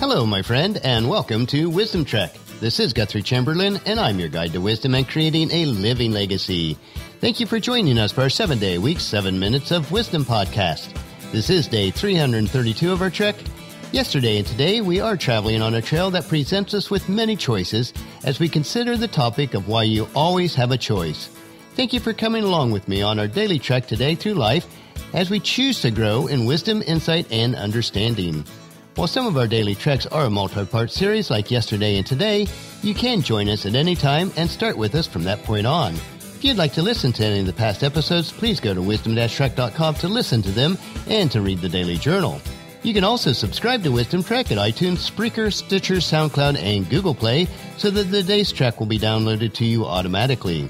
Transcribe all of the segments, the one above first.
Hello, my friend, and welcome to Wisdom Trek. This is Guthrie Chamberlain, and I'm your guide to wisdom and creating a living legacy. Thank you for joining us for our 7-day-a-week, 7 Minutes of Wisdom podcast. This is day 332 of our trek. Yesterday and today, we are traveling on a trail that presents us with many choices as we consider the topic of why you always have a choice. Thank you for coming along with me on our daily trek today through life as we choose to grow in wisdom, insight, and understanding. While some of our daily treks are a multi-part series like yesterday and today, you can join us at any time and start with us from that point on. If you'd like to listen to any of the past episodes, please go to wisdom-trek.com to listen to them and to read the daily journal. You can also subscribe to Wisdom Trek at iTunes, Spreaker, Stitcher, SoundCloud, and Google Play so that the day's trek will be downloaded to you automatically.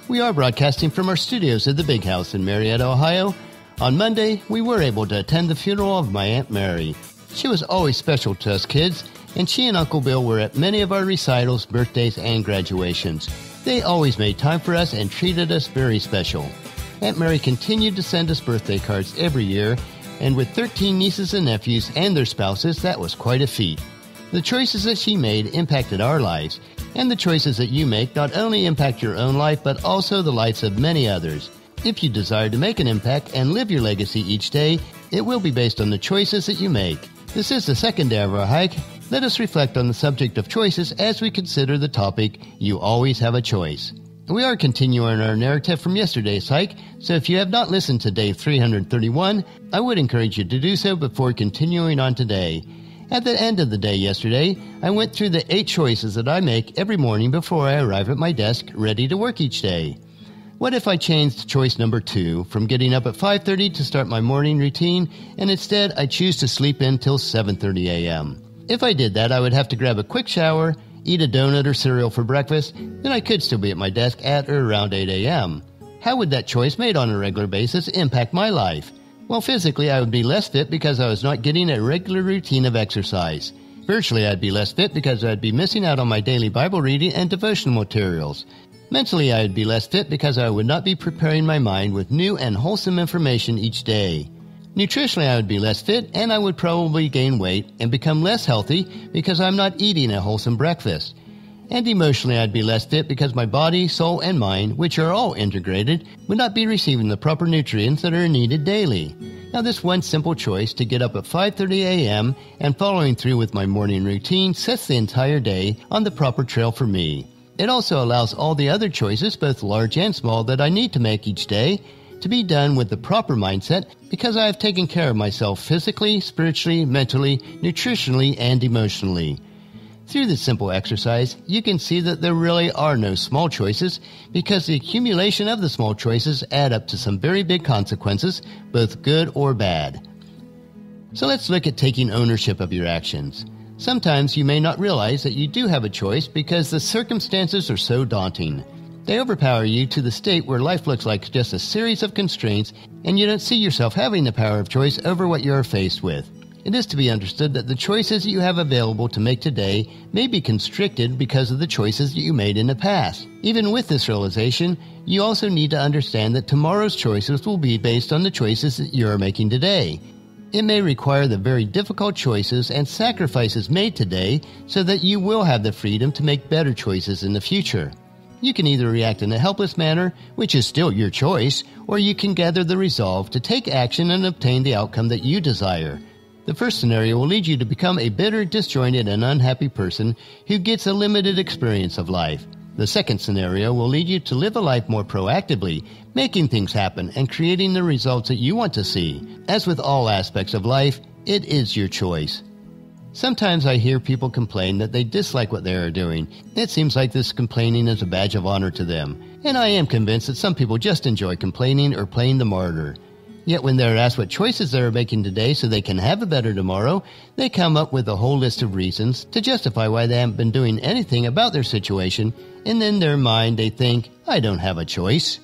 We are broadcasting from our studios at the Big House in Marietta, Ohio. On Monday, we were able to attend the funeral of my Aunt Mary. She was always special to us kids, and she and Uncle Bill were at many of our recitals, birthdays, and graduations. They always made time for us and treated us very special. Aunt Mary continued to send us birthday cards every year, and with 13 nieces and nephews and their spouses, that was quite a feat. The choices that she made impacted our lives, and the choices that you make not only impact your own life, but also the lives of many others. If you desire to make an impact and live your legacy each day, it will be based on the choices that you make. This is the second day of our hike. Let us reflect on the subject of choices as we consider the topic, You Always Have a Choice. We are continuing our narrative from yesterday's hike, so if you have not listened to day 331, I would encourage you to do so before continuing on today. At the end of the day yesterday, I went through the 8 choices that I make every morning before I arrive at my desk, ready to work each day. What if I changed choice number 2 from getting up at 5:30 to start my morning routine, and instead I choose to sleep in till 7:30 a.m.? If I did that, I would have to grab a quick shower, eat a donut or cereal for breakfast, then I could still be at my desk at or around 8 a.m. How would that choice made on a regular basis impact my life? Well, physically, I would be less fit because I was not getting a regular routine of exercise. Virtually, I'd be less fit because I'd be missing out on my daily Bible reading and devotional materials. Mentally, I would be less fit because I would not be preparing my mind with new and wholesome information each day. Nutritionally, I would be less fit, and I would probably gain weight and become less healthy because I'm not eating a wholesome breakfast. And emotionally, I'd be less fit because my body, soul, and mind, which are all integrated, would not be receiving the proper nutrients that are needed daily. Now, this one simple choice to get up at 5:30 a.m. and following through with my morning routine sets the entire day on the proper trail for me. It also allows all the other choices, both large and small, that I need to make each day to be done with the proper mindset because I have taken care of myself physically, spiritually, mentally, nutritionally, and emotionally. Through this simple exercise, you can see that there really are no small choices because the accumulation of the small choices add up to some very big consequences, both good or bad. So let's look at taking ownership of your actions. Sometimes you may not realize that you do have a choice because the circumstances are so daunting. They overpower you to the state where life looks like just a series of constraints and you don't see yourself having the power of choice over what you are faced with. It is to be understood that the choices that you have available to make today may be constricted because of the choices that you made in the past. Even with this realization, you also need to understand that tomorrow's choices will be based on the choices that you are making today. It may require the very difficult choices and sacrifices made today so that you will have the freedom to make better choices in the future. You can either react in a helpless manner, which is still your choice, or you can gather the resolve to take action and obtain the outcome that you desire. The first scenario will lead you to become a bitter, disjointed, and unhappy person who gets a limited experience of life. The second scenario will lead you to live a life more proactively, making things happen and creating the results that you want to see. As with all aspects of life, it is your choice. Sometimes I hear people complain that they dislike what they are doing. It seems like this complaining is a badge of honor to them. And I am convinced that some people just enjoy complaining or playing the martyr. Yet when they're asked what choices they are making today so they can have a better tomorrow, they come up with a whole list of reasons to justify why they haven't been doing anything about their situation, and in their mind they think, I don't have a choice.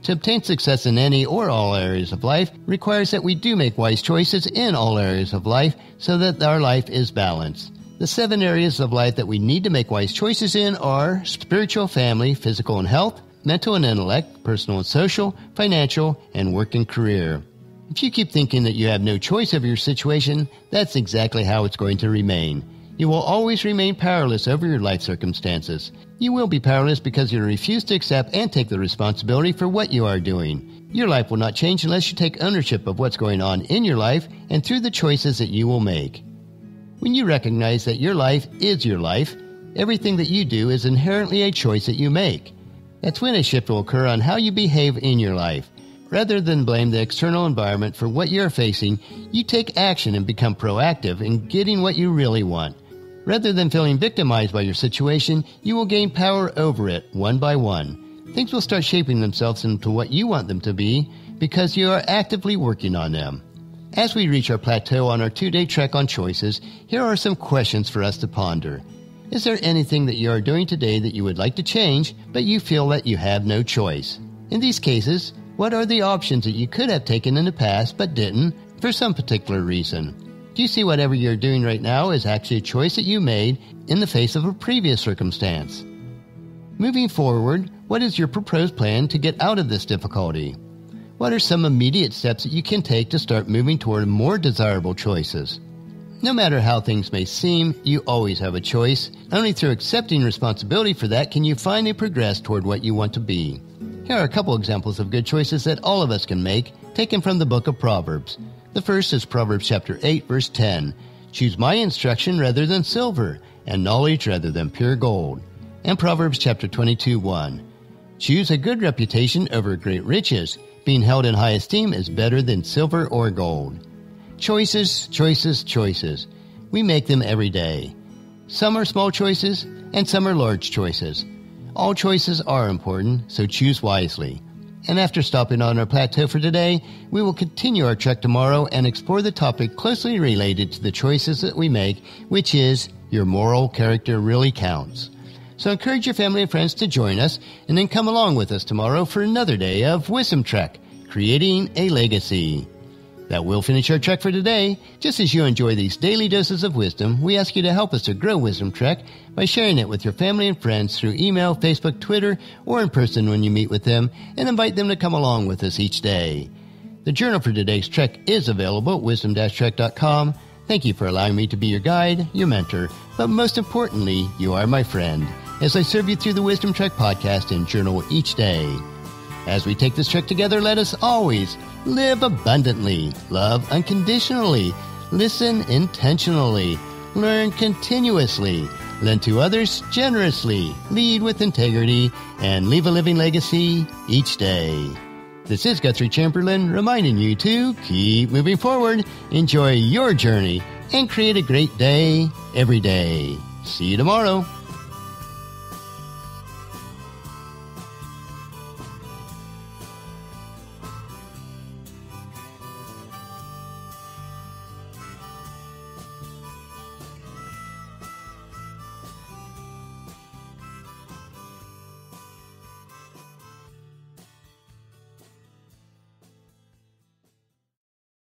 To obtain success in any or all areas of life requires that we do make wise choices in all areas of life so that our life is balanced. The 7 areas of life that we need to make wise choices in are spiritual, family, physical and health, mental and intellect, personal and social, financial, and work and career. If you keep thinking that you have no choice over your situation, that's exactly how it's going to remain. You will always remain powerless over your life circumstances. You will be powerless because you refuse to accept and take the responsibility for what you are doing. Your life will not change unless you take ownership of what's going on in your life and through the choices that you will make. When you recognize that your life is your life, everything that you do is inherently a choice that you make. That's when a shift will occur on how you behave in your life. Rather than blame the external environment for what you're facing, you take action and become proactive in getting what you really want. Rather than feeling victimized by your situation, you will gain power over it one by one. Things will start shaping themselves into what you want them to be because you are actively working on them. As we reach our plateau on our 2-day trek on choices, here are some questions for us to ponder. Is there anything that you are doing today that you would like to change, but you feel that you have no choice? In these cases, what are the options that you could have taken in the past but didn't for some particular reason? Do you see whatever you're doing right now is actually a choice that you made in the face of a previous circumstance? Moving forward, what is your proposed plan to get out of this difficulty? What are some immediate steps that you can take to start moving toward more desirable choices? No matter how things may seem, you always have a choice. Only through accepting responsibility for that can you finally progress toward what you want to be. Here are a couple examples of good choices that all of us can make, taken from the book of Proverbs. The first is Proverbs chapter 8, verse 10. Choose my instruction rather than silver, and knowledge rather than pure gold. And Proverbs chapter 22, 1. Choose a good reputation over great riches. Being held in high esteem is better than silver or gold. Choices, choices, choices. We make them every day. Some are small choices, and some are large choices. All choices are important, so choose wisely. And after stopping on our plateau for today, we will continue our trek tomorrow and explore the topic closely related to the choices that we make, which is your moral character really counts. So encourage your family and friends to join us, and then come along with us tomorrow for another day of Wisdom Trek, creating a legacy. That will finish our trek for today. Just as you enjoy these daily doses of wisdom, we ask you to help us to grow Wisdom Trek by sharing it with your family and friends through email, Facebook, Twitter, or in person when you meet with them, and invite them to come along with us each day. The journal for today's trek is available at wisdom-trek.com. Thank you for allowing me to be your guide, your mentor, but most importantly, you are my friend, as I serve you through the Wisdom Trek podcast and journal each day. As we take this trek together, let us always live abundantly, love unconditionally, listen intentionally, learn continuously, lend to others generously, lead with integrity, and leave a living legacy each day. This is Guthrie Chamberlain reminding you to keep moving forward, enjoy your journey, and create a great day every day. See you tomorrow.